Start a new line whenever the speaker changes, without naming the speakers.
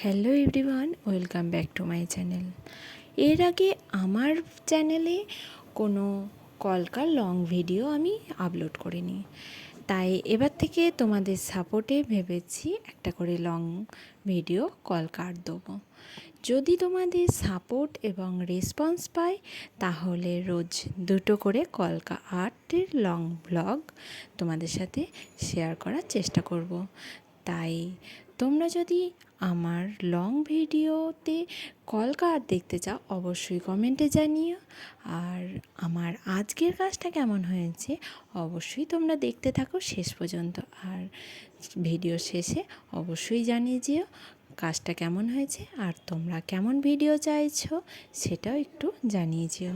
Hello everyone, welcome back to my channel. এর আগে আমার চ্যানেলে কোনো কলকার লং ভিডিও আমি আপলোড করিনি, তাই এবার থেকে তোমাদের সাপোর্টে ভেবেছি একটা করে লং ভিডিও কলকার দেবো। যদি তোমাদের সাপোর্ট এবং রেসপন্স পাই তাহলে রোজ দুটো করে কলকা আর্টের লং ব্লগ তোমাদের সাথে শেয়ার করার চেষ্টা করব। তাই তোমরা যদি আমার লং ভিডিওতে কলকা আর্ট দেখতে চাও অবশ্যই কমেন্টে জানিও। আর আমার আজকের কাজটা কেমন হয়েছে অবশ্যই তোমরা দেখতে থাকো শেষ পর্যন্ত। আর ভিডিও শেষে অবশ্যই জানিয়ে যেও কাজটা কেমন হয়েছে আর তোমরা কেমন ভিডিও চাইছো সেটাও একটু জানিয়ে যেও।